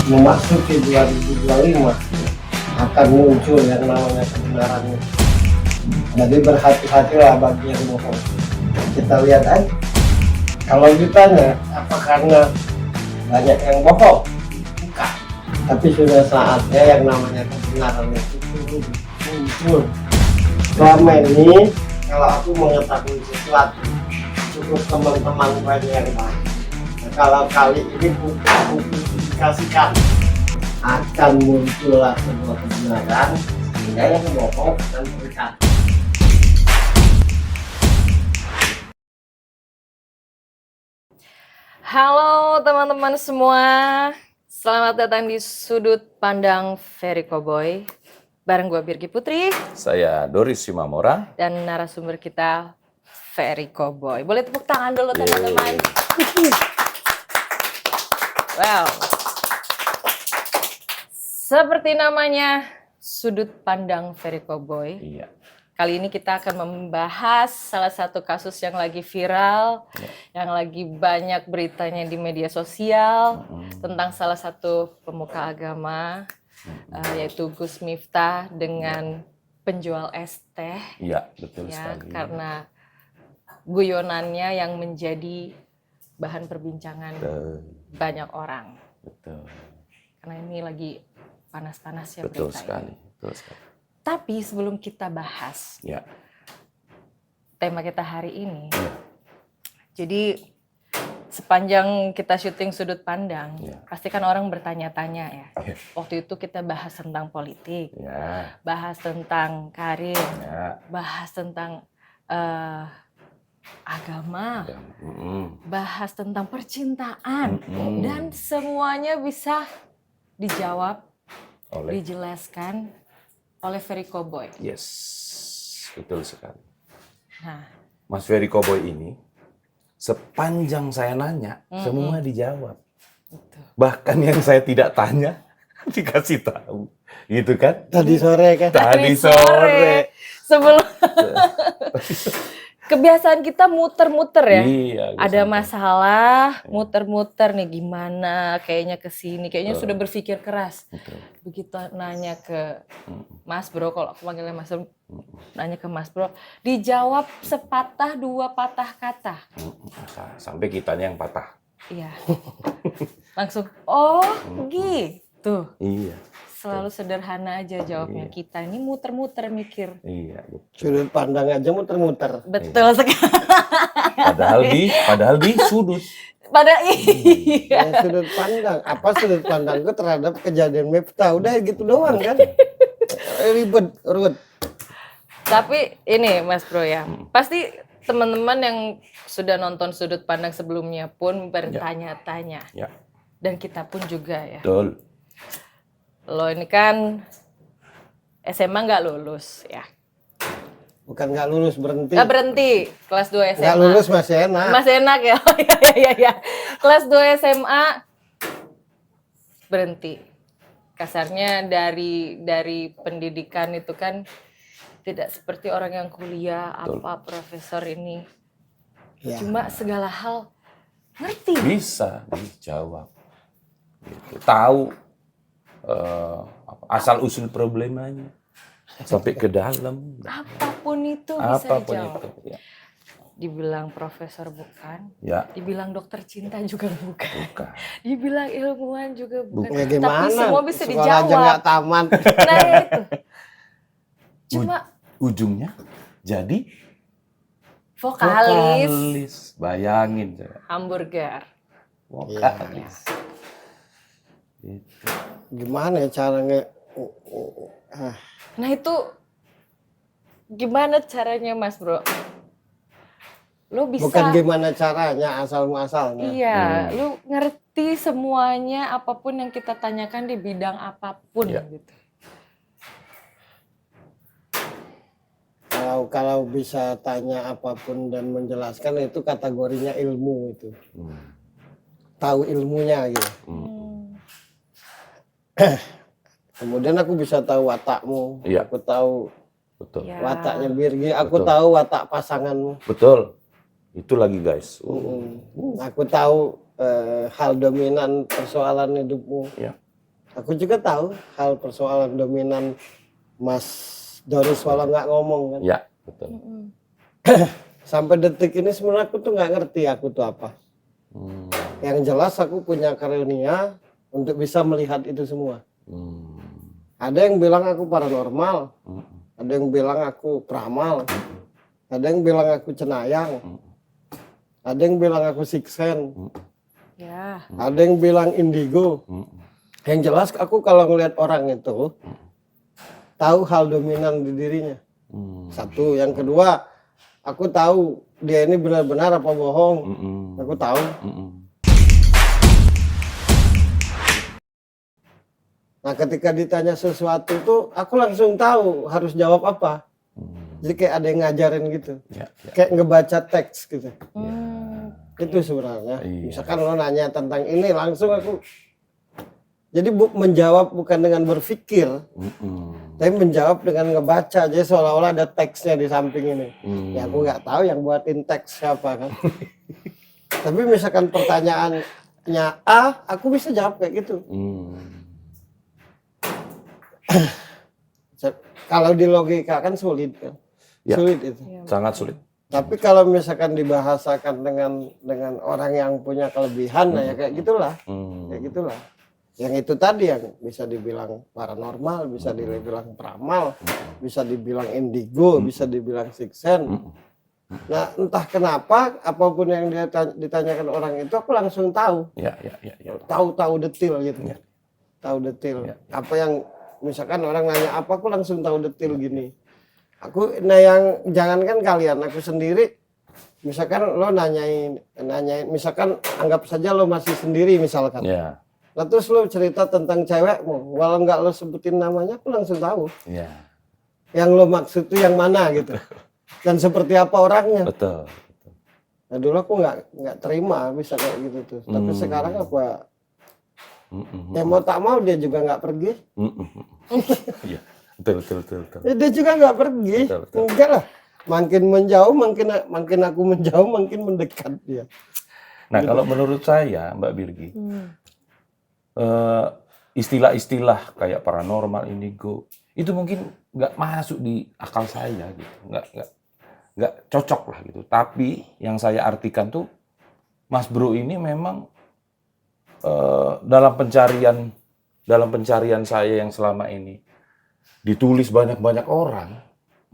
memasuki 2025 akan muncul yang namanya kebenaran. Jadi berhati-hatilah bagi yang bohong. Kita lihat aja. Kalau ditanya apa karena banyak yang bohong? Bukan. Tapi sudah saatnya yang namanya kebenaran itu turun muncul. Selama ini kalau aku mengetahui sesuatu cukup teman-teman banyak yang tahu. Nah, kalau kali ini publikasikan akan muncullah sebuah kebenaran sehingga yang bohong akan terlihat. Halo teman-teman semua, selamat datang di Sudut Pandang Ferry Cowboy. Bareng gue Birgi Putri. Saya Doris Simamora. Dan narasumber kita Ferry Cowboy. Boleh tepuk tangan dulu teman-teman. Wow. Seperti namanya, Sudut Pandang Ferry Cowboy. Iya. Kali ini kita akan membahas salah satu kasus yang lagi viral, yang lagi banyak beritanya di media sosial, tentang salah satu pemuka agama, yaitu Gus Miftah dengan penjual es teh. Iya, betul ya, sekali. Karena guyonannya yang menjadi bahan perbincangan banyak orang. Betul. Karena ini lagi panas-panasnya Betul berita sekali. ini. Betul sekali. Tapi sebelum kita bahas tema kita hari ini, jadi sepanjang kita syuting Sudut Pandang, pasti kan orang bertanya-tanya ya. Waktu itu kita bahas tentang politik, bahas tentang karir, bahas tentang agama, bahas tentang percintaan, dan semuanya bisa dijawab, dijelaskan oleh Ferry Cowboy. Yes, betul sekali. Nah, Mas Ferry Cowboy ini, sepanjang saya nanya, semua dijawab. betul. Bahkan yang saya tidak tanya, dikasih tahu. Gitu kan? Tadi sore kan? Tadi sore. Sebelum kebiasaan kita muter-muter ya. Iya, Ada masalah, muter-muter nih gimana, kayaknya ke sini, kayaknya sudah berpikir keras. Betul. Begitu nanya ke Mas Bro, kalau aku panggilnya Mas Bro, nanya ke Mas Bro, dijawab sepatah dua patah kata. Sampai kitanya yang patah. Iya. Langsung, oh gitu. Iya. Selalu sederhana aja jawabnya. Kita ini muter-muter mikir. Iya, betul. Sudut pandang aja muter-muter. Betul sekali. Padahal di sudut. Iya. Ya, sudut pandang. Apa sudut pandangku terhadap kejadian Miftah? Udah gitu doang kan? Ribet, ruwet. Tapi ini Mas Bro ya, pasti teman-teman yang sudah nonton Sudut Pandang sebelumnya pun bertanya-tanya. Ya. Dan kita pun juga ya. Betul. Lo ini kan SMA nggak lulus ya? Bukan nggak lulus, berhenti. Nggak berhenti, kelas 2 SMA. Nggak lulus masih enak. Masih enak ya? Iya. Kelas 2 SMA berhenti. Kasarnya dari pendidikan itu kan tidak seperti orang yang kuliah, apa profesor ini. Ya. Cuma segala hal ngerti. Bisa dijawab. Gitu. Tahu asal usul problemanya sampai ke dalam. Apapun itu bisa Apapun dijawab. itu. Ya. Dibilang profesor bukan, Ya. dibilang dokter cinta juga bukan, Bukan. dibilang ilmuwan juga bukan. Ya gimana? Tapi semua bisa Sekolah aja dijawab. nggak tamat. Nah itu. Cuma Ujungnya jadi vokalis. Bayangin saya. Hamburger. Vokalis. Gitu. Gimana ya caranya? Nah itu gimana caranya Mas Bro? Lo bisa. Bukan gimana caranya, asal-muasalnya. Iya, lo ngerti semuanya apapun yang kita tanyakan di bidang apapun gitu. Kalau bisa tanya apapun dan menjelaskan itu kategorinya ilmu itu. Tahu ilmunya gitu. Kemudian aku bisa tahu watakmu, aku tahu wataknya Birgi, aku tahu watak pasanganmu. Betul, itu lagi guys. Aku tahu hal dominan persoalan hidupmu. Aku juga tahu hal persoalan dominan Mas Doris walau nggak ngomong kan. Ya, betul. Sampai detik ini sebenarnya aku tuh nggak ngerti aku tuh apa. Yang jelas aku punya karunia untuk bisa melihat itu semua. Ada yang bilang aku paranormal, ada yang bilang aku peramal, ada yang bilang aku cenayang, ada yang bilang aku siksen, Ya. ada yang bilang indigo. Yang jelas aku kalau ngelihat orang itu tahu hal dominan di dirinya. Satu, yang kedua aku tahu dia ini benar-benar apa bohong. Aku tahu. Nah, ketika ditanya sesuatu tuh aku langsung tahu harus jawab apa. Jadi kayak ada yang ngajarin gitu. Ya, ya. Kayak ngebaca teks gitu. Itu Hmm. sebenarnya. Iya. Misalkan lo nanya tentang ini langsung aku. Jadi menjawab bukan dengan berpikir, tapi menjawab dengan ngebaca. Jadi seolah-olah ada teksnya di samping ini. Ya aku nggak tahu yang buatin teks siapa kan. Tapi misalkan pertanyaannya A, aku bisa jawab kayak gitu. Kalau di logika kan sulit kan. Ya. Sulit itu. Sangat sulit. Tapi kalau misalkan dibahasakan dengan orang yang punya kelebihan, nah ya kayak gitulah. Kayak gitulah. Yang itu tadi yang bisa dibilang paranormal, bisa dibilang peramal, bisa dibilang indigo, bisa dibilang siksen. Nah, entah kenapa apapun yang dia ditanyakan orang itu aku langsung tahu. Ya. Tahu detil gitu. Ya. Tahu detil. Ya. Apa yang misalkan orang nanya apa aku langsung tahu detil gini. Aku nah yang jangankan kalian, aku sendiri misalkan lo nanyain misalkan anggap saja lo masih sendiri misalkan. Ya. Nah, terus lo cerita tentang cewekmu, walau nggak lo sebutin namanya, aku langsung tahu. Ya. Yang lo maksud itu yang mana gitu. Dan seperti apa orangnya. Betul. Nah, dulu aku nggak terima bisa kayak gitu tuh. Tapi sekarang apa? Ya mau tak mau dia juga nggak pergi. Iya. Betul. Ya, dia juga nggak pergi. Betul. Enggak lah. Makin menjauh, makin aku menjauh, makin mendekat dia. Nah, kalau menurut saya, Mbak Birgi, istilah-istilah kayak paranormal, indigo, itu mungkin nggak masuk di akal saya gitu, nggak cocok lah gitu. Tapi yang saya artikan tuh, Mas Bro ini memang dalam pencarian saya yang selama ini ditulis banyak-banyak orang,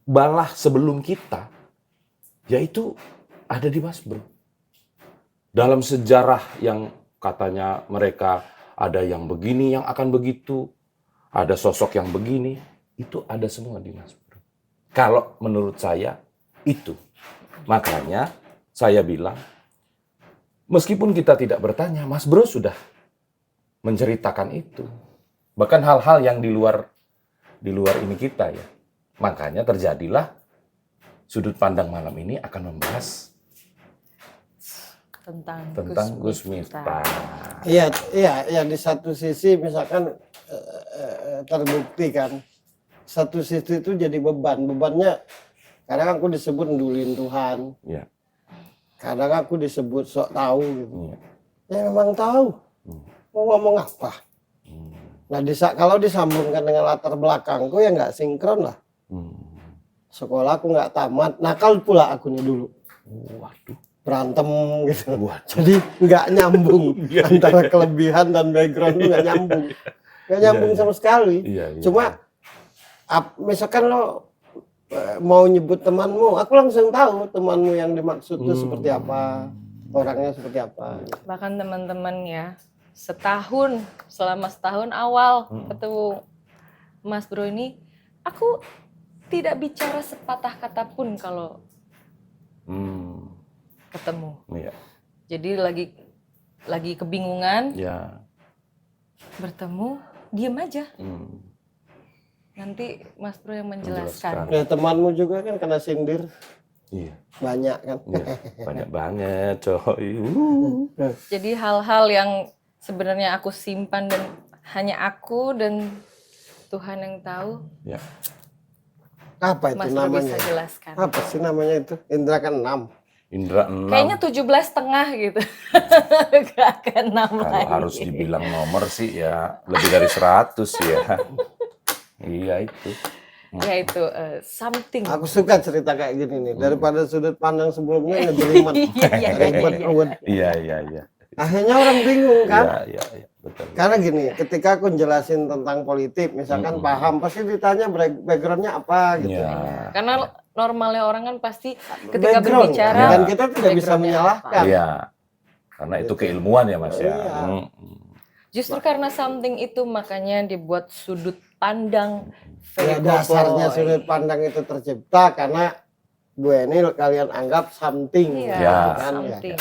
balah sebelum kita, yaitu ada di Mas Bro. Dalam sejarah yang katanya mereka ada yang begini, yang akan begitu, ada sosok yang begini, itu ada semua di Mas Bro. Kalau menurut saya, itu. Makanya saya bilang, meskipun kita tidak bertanya, Mas Bro sudah menceritakan itu. Bahkan hal-hal yang di luar ini kita ya. Makanya terjadilah sudut pandang malam ini akan membahas tentang Gus Miftah. Iya, di satu sisi misalkan terbukti kan. Satu sisi itu jadi bebannya kadang aku disebut ndulin Tuhan. Ya. Kadang aku disebut sok tahu gitu. Ya. Ya memang tahu. Mau ngomong apa? Nah, kalau disambungkan dengan latar belakangku ya nggak sinkron lah. Sekolah aku nggak tamat, nakal pula aku nih dulu. Waduh. Berantem gitu. Waduh. Jadi nggak nyambung antara kelebihan dan background itu nggak nyambung. Nggak nyambung sama sekali. Iya. Cuma misalkan lo mau nyebut temanmu, aku langsung tahu temanmu yang dimaksud itu seperti apa, orangnya seperti apa. Bahkan teman-teman ya, selama setahun awal ketemu Mas Bro ini, aku tidak bicara sepatah kata pun kalau ketemu. Iya. Jadi lagi kebingungan, Ya. bertemu, diem aja. Nanti Mas Bro yang menjelaskan. Ya temanmu juga kan kena sindir. Iya. Banyak kan. Iya. Banyak banget, coy. Jadi hal-hal yang sebenarnya aku simpan dan hanya aku dan Tuhan yang tahu. Ya. Apa itu Mas Bro namanya? bisa jelaskan. Apa sih namanya itu? Indra keenam. Indra 6. Kayaknya 17,5 gitu. Gak akan 6 Kalau lagi. harus dibilang nomor sih ya lebih dari 100 ya. Iya itu. Ya itu something. Aku suka cerita kayak gini nih, daripada sudut pandang sebelumnya ngejelimet. Iya. Ribet-ribet. Iya. Akhirnya orang bingung kan? Iya, betul. Karena gini, ketika aku jelasin tentang politik, misalkan paham, pasti ditanya backgroundnya apa gitu. Iya. Karena normalnya orang kan pasti ketika Background, berbicara dan kita tidak bisa backgroundnya menyalahkan. Iya. Karena itu keilmuan ya Mas ya. Iya. Justru karena something itu makanya dibuat sudut pandang Ya, very dasarnya cowboy. sudut pandang itu tercipta karena gue ini kalian anggap something. Iya, Ya. Kan, ya. something.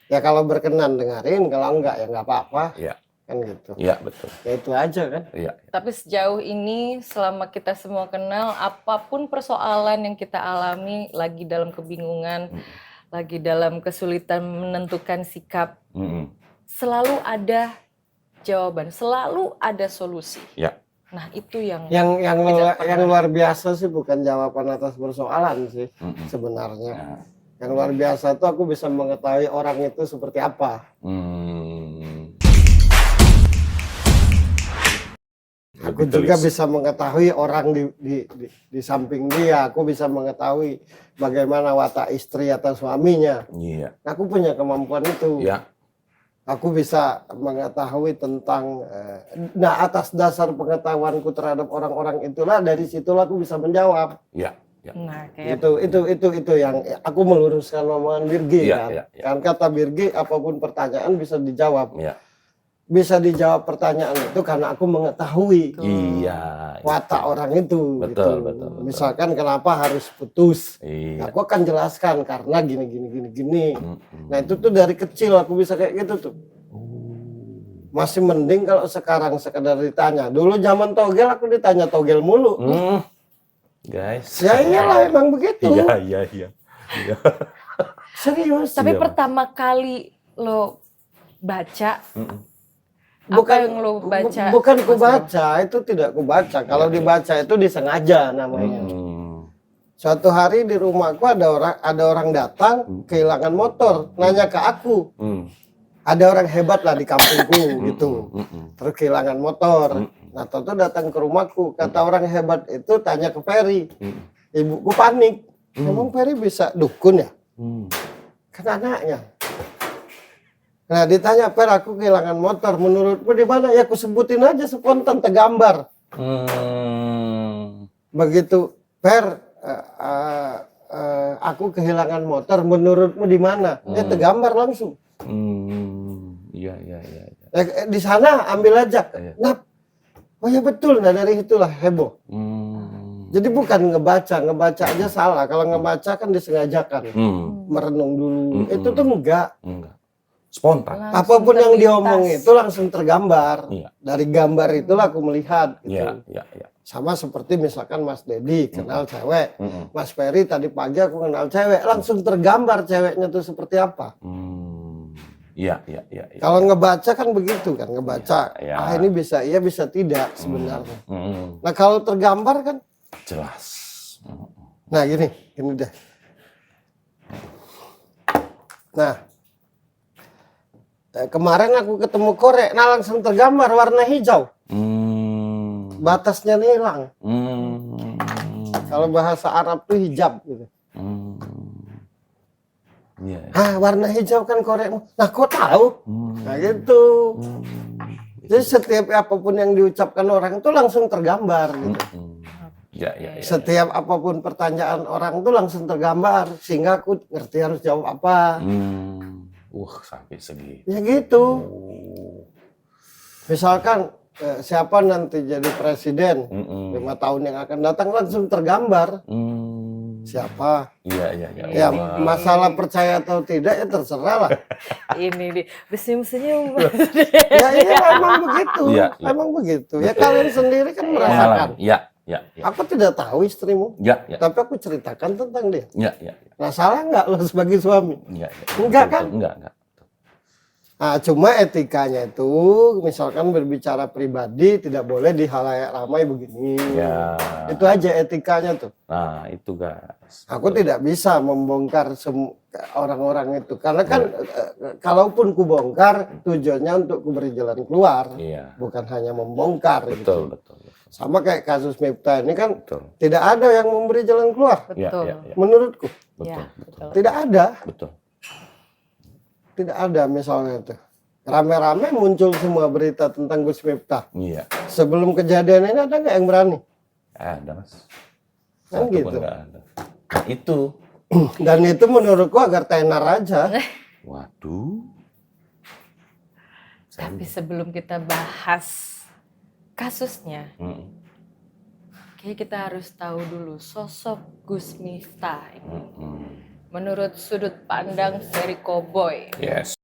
Ya kalau berkenan dengerin, kalau enggak ya enggak apa-apa. Iya. Kan gitu. Iya, betul. Ya itu aja kan. Iya. Tapi sejauh ini selama kita semua kenal, apapun persoalan yang kita alami, lagi dalam kebingungan, lagi dalam kesulitan menentukan sikap, Mm-mm. selalu ada jawaban, selalu ada solusi. Ya. Nah itu yang Yang luar biasa sih bukan jawaban atas persoalan sih sebenarnya. Ya. Yang luar biasa tuh aku bisa mengetahui orang itu seperti apa. Aku juga bisa mengetahui orang di samping dia. Aku bisa mengetahui bagaimana watak istri atau suaminya. Iya. Aku punya kemampuan itu. Ya. Aku bisa mengetahui tentang, nah atas dasar pengetahuanku terhadap orang-orang itulah, dari situlah aku bisa menjawab. Ya. nah kayak Itu yang aku meluruskan omongan Birgi Iya, kan. iya. Kan kata Birgi, apapun pertanyaan bisa dijawab. Ya. Bisa dijawab pertanyaan itu karena aku mengetahui Iya. watak orang itu. Betul, gitu. betul. Misalkan kenapa harus putus. Iya. Aku akan jelaskan karena gini. Nah itu tuh dari kecil aku bisa kayak gitu tuh. Masih mending kalau sekarang sekedar ditanya. Dulu zaman togel aku ditanya togel mulu. Guys. Ya iyalah emang begitu. Iya. Serius. tapi Iya, pertama kali lo baca Bukan yang lo baca, bukan ku Mas Bram? baca, itu tidak ku baca. Kalau dibaca itu disengaja namanya. Suatu hari di rumahku ada orang datang kehilangan motor, nanya ke aku. Ada orang hebat lah di kampungku gitu. Terus kehilangan motor. Nah, tentu datang ke rumahku. Kata orang hebat itu tanya ke Ferry. Ibuku panik. Emang Ferry bisa dukun ya? Kan anaknya. Nah, ditanya, Per, aku kehilangan motor. Menurutmu di mana? Ya, aku sebutin aja spontan, tergambar. Begitu, Per, aku kehilangan motor. Menurutmu di mana? Ya, tergambar langsung. Iya. Di sana ambil aja. Nah, oh ya betul. Nah, dari itulah heboh. Jadi bukan ngebaca aja salah. Kalau ngebaca kan disengajakan. Merenung dulu. Itu tuh enggak. Spontan. Langsung Apapun yang diomong terlintas. itu langsung tergambar. Iya. Dari gambar itulah aku melihat. Gitu. Iya. Sama seperti misalkan Mas Dedi kenal cewek. Mas Ferry tadi pagi aku kenal cewek. Langsung tergambar ceweknya tuh seperti apa. Iya. Kalau ngebaca kan begitu kan. Ngebaca. Iya. Ah ini bisa iya bisa tidak sebenarnya. Nah kalau tergambar kan. Jelas. Nah gini deh. Nah. Kemarin aku ketemu korek. Nah langsung tergambar warna hijau. Batasnya hilang. Kalau bahasa Arab tuh hijab gitu. Iya. Warna hijau kan korekmu. Nah, kok tahu? Nah, gitu. Jadi setiap apapun yang diucapkan orang itu langsung tergambar gitu. Iya. Setiap apapun pertanyaan orang itu langsung tergambar sehingga aku ngerti harus jawab apa. Sampai segitu. Ya gitu. Misalkan siapa nanti jadi presiden 5 tahun yang akan datang langsung tergambar. Siapa? Iya. Ya masalah percaya atau tidak ya terserah lah. Ini di senyum-senyum. Ya iya emang begitu. Iya. Emang begitu. Ya kalian sendiri kan merasakan. Iya. Aku tidak tahu istrimu. Iya. Tapi aku ceritakan tentang dia. Iya. Nah salah nggak lo sebagai suami? Iya. Enggak kan? Enggak. Nah, cuma etikanya itu, misalkan berbicara pribadi tidak boleh di halayak ramai begini. Ya. Itu aja etikanya tuh. Nah, itu guys. Aku tidak bisa membongkar orang-orang itu, karena kan kalaupun ku bongkar tujuannya untuk ku beri jalan keluar, Iya. bukan hanya membongkar. Betul, gitu. betul. Sama kayak kasus Miftah ini kan Betul. tidak ada yang memberi jalan keluar, Iya, Betul. iya, iya. menurutku Betul, Ya, betul. betul. tidak ada, Betul. tidak ada misalnya itu. Rame-rame muncul semua berita tentang Gus Miftah. Iya. Sebelum kejadian ini ada nggak yang berani? Ada, Mas. Kan Satu gitu. pun nggak ada. Nah, itu. Dan itu menurutku agar tenar aja. Waduh. Tapi sebelum kita bahas kasusnya, Mm, kayak kita harus tahu dulu sosok Gus Miftah ini. mm, mm. Menurut sudut pandang Ferry Cowboy. Yes.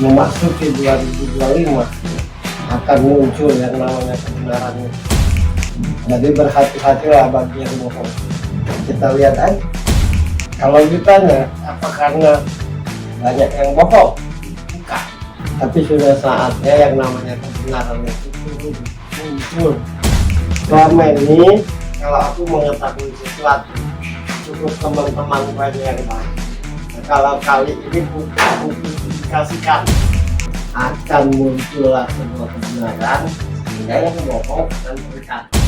Memasuki 2025 akan muncul yang namanya kebenaran. Jadi berhati-hatilah bagi yang bohong. Kita lihat aja. Kalau ditanya apa karena banyak yang bohong? Bukan. Tapi sudah saatnya yang namanya kebenaran itu turun muncul. Selama ini kalau aku mengetahui sesuatu cukup teman-teman banyak yang baik. Nah, kalau kali ini publikasikan akan muncullah sebuah kebenaran sehingga yang bohong akan berkata